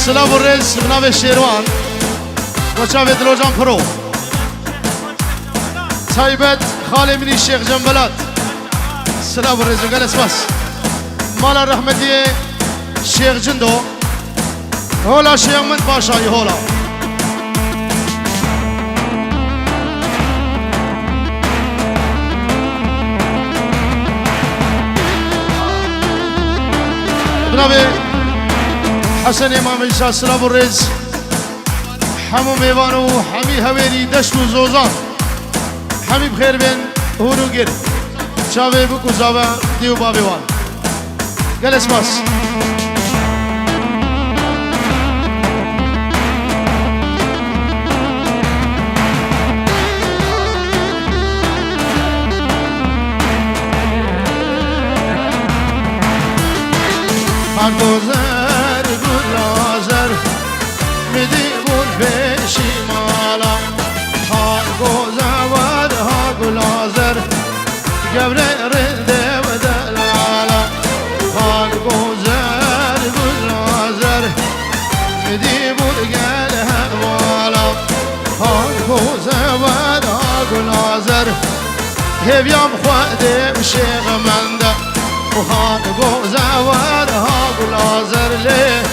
سلاو الرز بناو شیروان و چاوی دلوجان پرو تایبت خاله منی شیخ جنبلات سلاو الرز وقال اسماس مالا رحمتی شیخ جندو هولا شیخ من باشایی هولا بناو حسن امام عیسی سلاو الرز حمو میوانو حمی هویری دشت و زوزان حمی بخیر بین هورو گر چاوه بکو زاوه دیو بابی وان گل اسماس گذر گلازر میدی بود پیشی مالا ها گذر ها گلازر گبره رنده و دلالا ها گذر گلازر میدی بود گل هوالا ها گذر ها گلازر هیویم خواهده شیخ منده وخان گوزاوار ها گلازر لی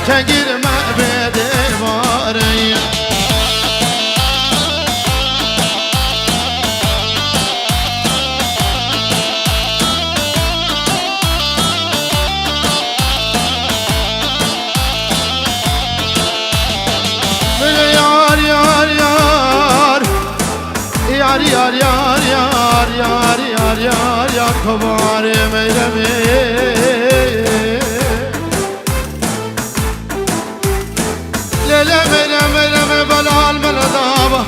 کنگیر معبد باری یار یار یار یار یار یار یار یار یار یار یار کبار میرمی لیله میرم میرم بلال بلدابا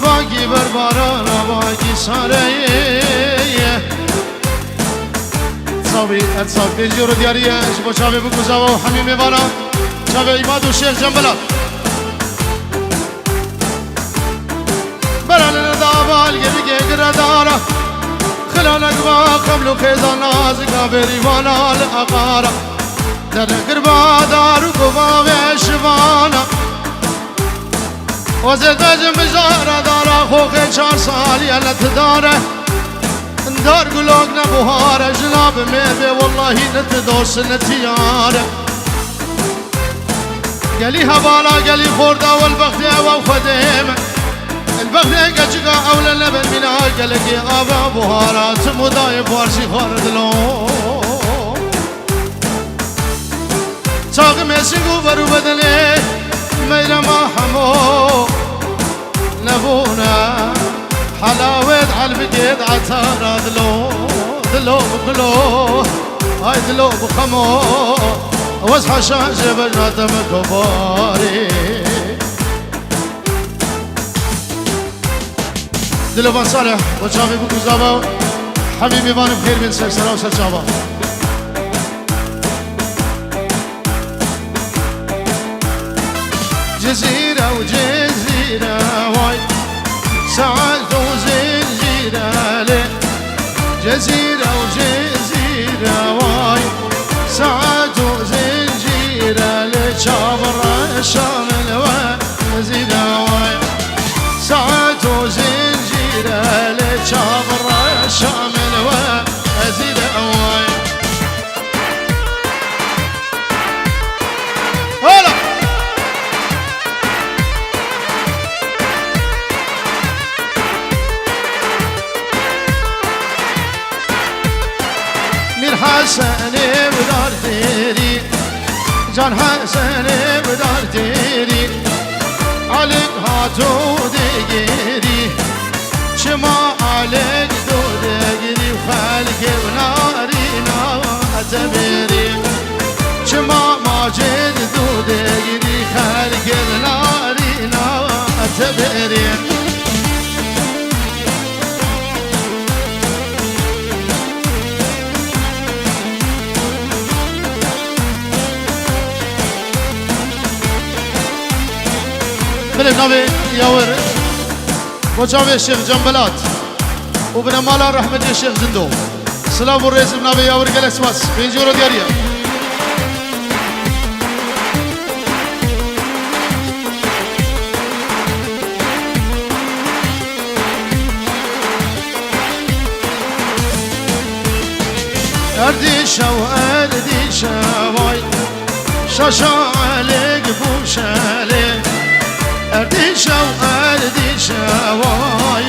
باقی بربارانا باقی ساره صابی اتصاب بینجور دیاریه با چاوه بکوزا و همین میوانا چاوه ایماد و شیخ جنبلات برال ندابا الگبی گره دارا خلالك ما قبل خيزان نازك بريوانا الأقارة در قربا دارو قبا بشوانا وزد بجم بجارة دارا خوخي 4 سال يلت داره دار قلوك نبوهارة جناب ميبي والله نتدوس نتيارة قالي هبالا قالي خوردا والبخت او خديمة البخت قجقا أولا لبن من عقلك يا أبا بهارات مداي بارشي خارد لو تاق مسيقو برو بدني ميلا ما حمو نبونا حلاوة عالبقيد عطارة دلو بقلو هاي دلو بخمو وزحا شاجة بجنات مكباري دلوان صالح و چاوی بکو زابا حبیبی بان بخیر بین سرسرا و سرچابا جزيرة وجزيرة واي ساعات وزنجيرة لي جزيرة وجزيرة واي ساعات وزنجيرة لي شابر الشامل وزيرة واي ساعات وزنجيرة لي شابر الشامل وزيرة واي هلا حسن بدار تيري جان حسن بدار تيري عليك هاتو دقيري شما عليك دو دقيري وخالك وناري ناتبيري شما ماجد دو دقيري خالك وناري ناتبيري بله نوی یاور وجاوی شیخ جنبلات و بنا مالا رحمتی شیخ زندو سلام و رئیس نوی یاور گل اسماس بینجور و دیاریه شاشالك بوشالك ارديشا وارديشا واي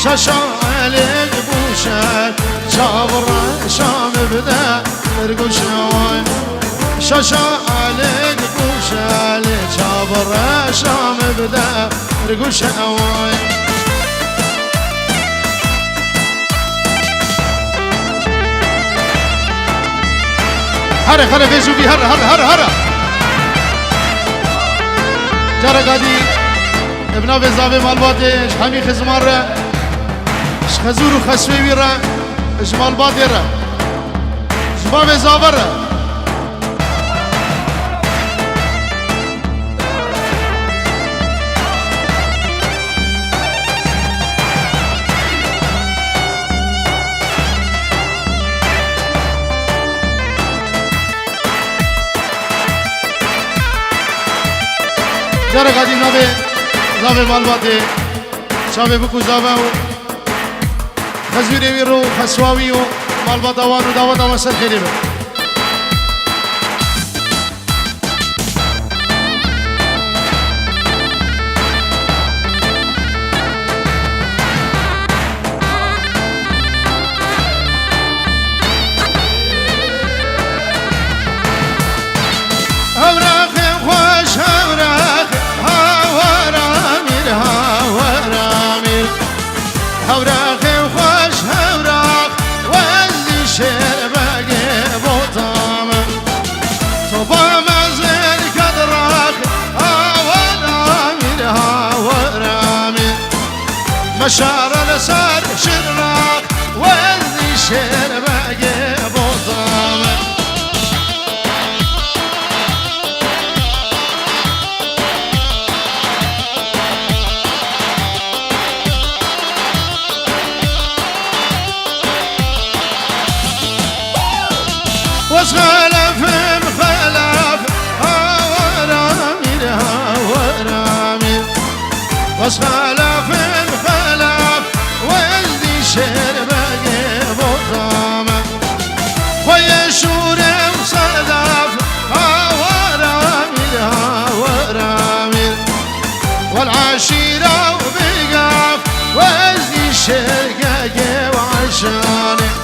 شاشالك بوشال شابر شام بدا رقوشا واي شاشالك بوشال شابر شام بدا رقوشا واي هره هره بيزوبي هره هره هره هره جارة قادي ابنا بزابي مالباتي حمي خزمار را خزور وخسوي را مالباتي را زباب زابر را جارة قادي نابي زابي مالباتي شابي بكو زابا خزوري ويرو خسواوي مالباتا وانو داوتا وسر خيريبه مشار لسار شراق واللي شير باقي بوطام واسخلف مخلف هاورامير هاورامير واسخلف شير باقي بوطامة خويا شوري وصدف هاورامير هاورامير والعشيرة وبقاف وزي شرقاقي وعشاني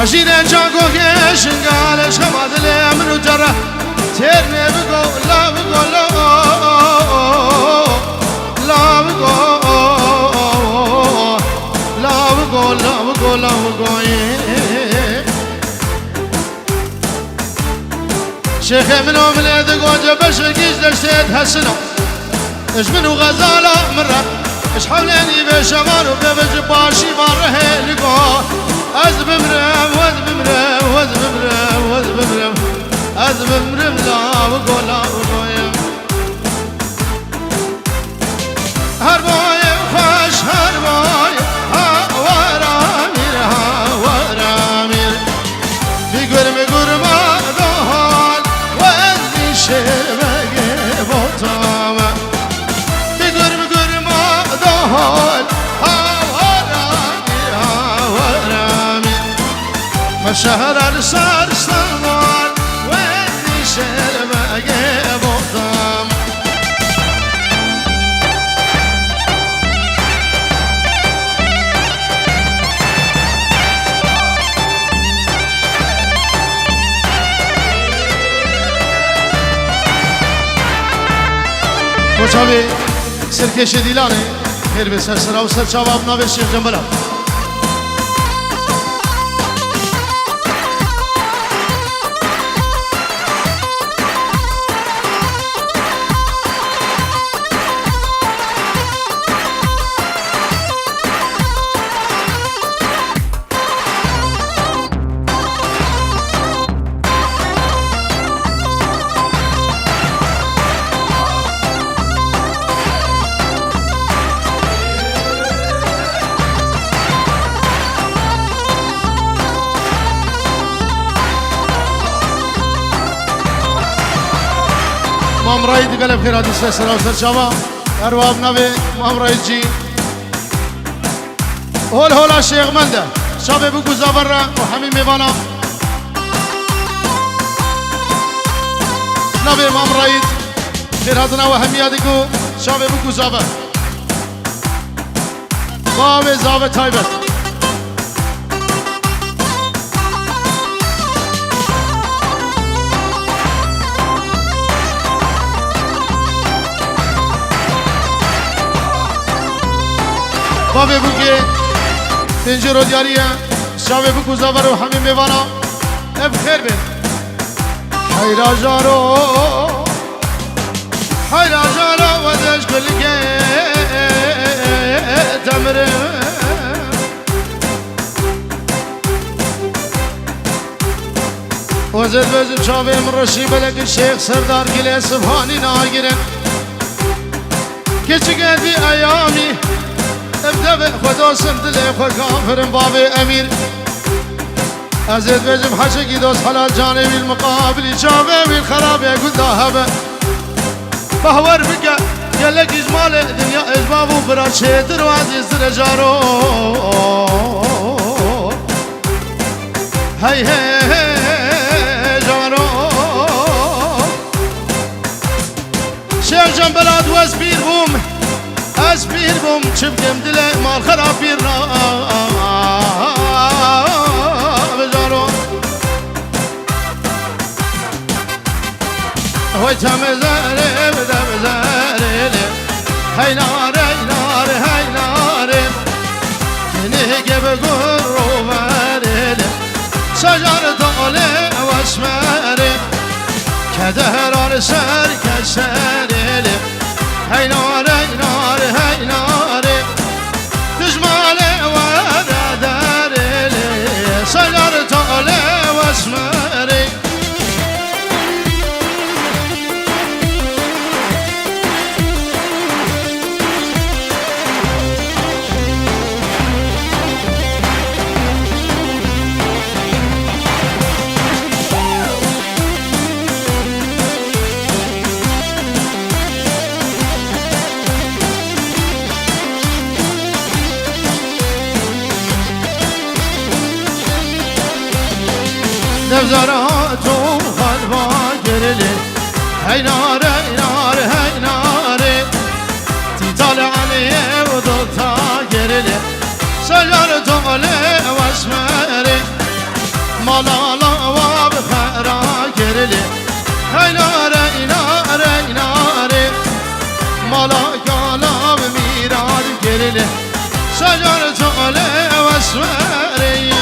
عجينا جاكو كيش قالش خماد لي منو جرى ترمي بقو لا بقو لا بقو لا بقو لا بقو لا بقو شيخ منو من يدك وجبش كيش دشتيت هالسنة اش منو غزالة مرة اش حوليني بشمال وببج باشي باره لقو أذب مرم وذب مرم وذب مرم وذب مرم أذب مرم لا بقول لا بقول هرباي خوش هرباي ها ورامير ها ورامير بقرم قرما ذهال وذي شبقي بطامة بقرم قرما ذهال مشهر الصار صار وين شهر ما جاب ضام وشابي سركش ديلاني خير بسر سرا وسر شباب ناوي شيخ جنبلا مامرای دیگه بخیراتی سر شما ارواب نبی مامرای جی هول شیخ منده شابه بگو زبر و همین میوانا نبی مامرای خیراتنا و همیادی کو شابه بگو زبر بابه زابه تایبت بابه بگه پنجره دیاریه شابه بگو زبر و همین میوانا بخیر بین حیرا جارو و دش گلگه تمره وزد وزد شابه مرشی بلک شیخ سردار گله سبحانی ناگیرن کچی گردی ایامی ابدأ خدا سندل خو كافر باب امير ازيد بجم حشقي دوس حلال جانبي المقابل شافي بالخراب يقول ذهب بهور بك قال لك اجمال دنيا اجباب وبرا شيتر وعزيز رجارو هي جارو شيخ جنبلاد واسبير بوم اسبير بوم شبكم دلي مال خراب بيرنا بجارو هو تمزاري بدا مزاري هاي نار هاي نار هاي نار نهجب قروباري شجر طالع واسماري كدهر سر كسري هاي نار هاي نار هاي نار تجمالي ورا داري شجر طالع واسماري نظرات وخلفا جرلي هاي نار هاي نار هاي نار تطلع عليه وضلتها جرلي شجر طالع واسمري ملالا وبخيرا جرلي هاي نار هاي نار هاي نار مالا كلام ميراد جرلي شجر طالع واسمري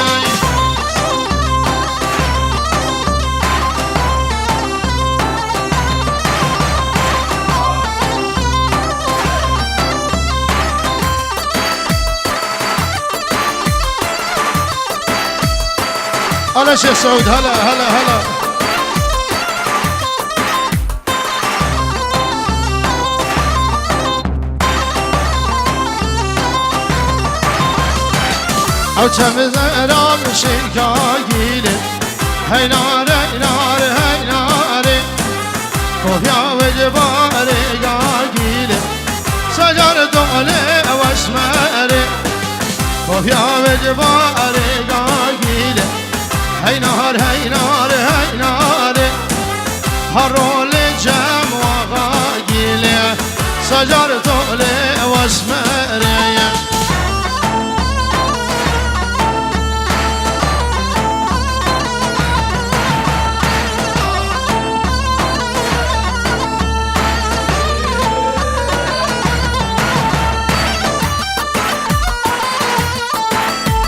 هلا شيخ سعود هلا هلا هلا او تمزرام شكاكيل هاي نار هاي نار هاي نار كوفيا وجباري قاكيل شجر طالع واسمري كوفيا وجباري قاكيل هاي نار هاي نار هاي نار هرول جام وغاقيل شجر طالع واسمري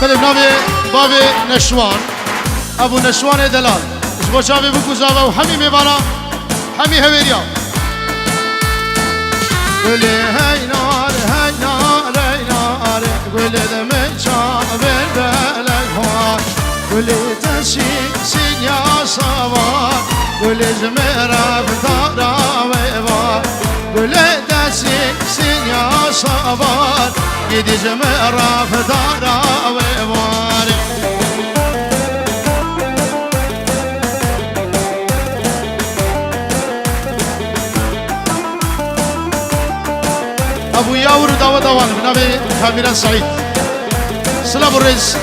بله ناوی بابی نشوان ابو نشوان دلال جبو چاوی بکو زاوا و همی میوانا همی هویریا گلی هی نار هی نار هی نار گلی دمی چاوی بلک خوار گلی تشی سینیا سوار گلی جمرا بدارا ویوار گلی تشی سینیا سوار گیدی جمرا بدارا ویوار ابو یاور داوا دوان بنابه کامیران سعید سلام الرز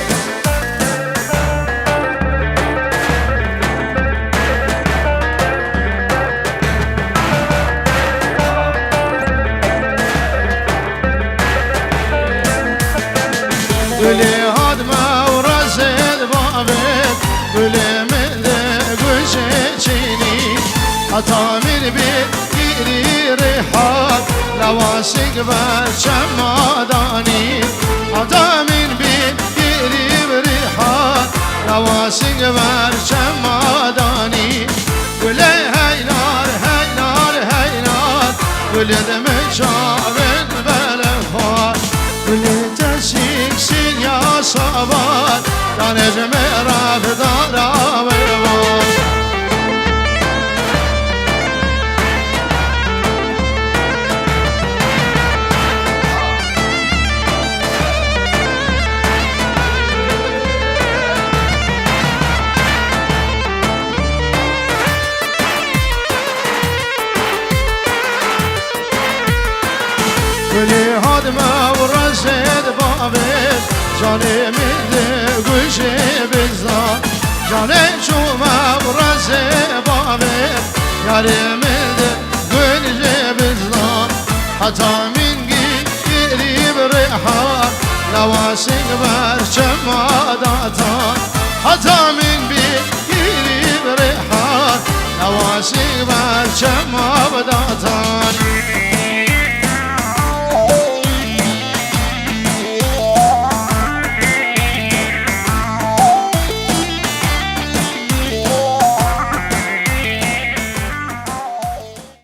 Gülü hadma uğraşed babet Gülümünde gülşeçini Atamir bir giri rihat Lavasik ver çemadani Atamir bir giri rihat Lavasik ver çemadani Güle heynar heynar heynar Gülü de meçavin belefar Gülü teşiksin ya sabar Ya necme rafdara ve var Gülü hadme uğraşed babet Caniminde gülşe bizdan Cane çuma uğraşed babet Yariminde gülşe bizdan Hatta min girib rihat Lavasik ver çemadatan Hatta min girib rihat Lavasik ver çemadatan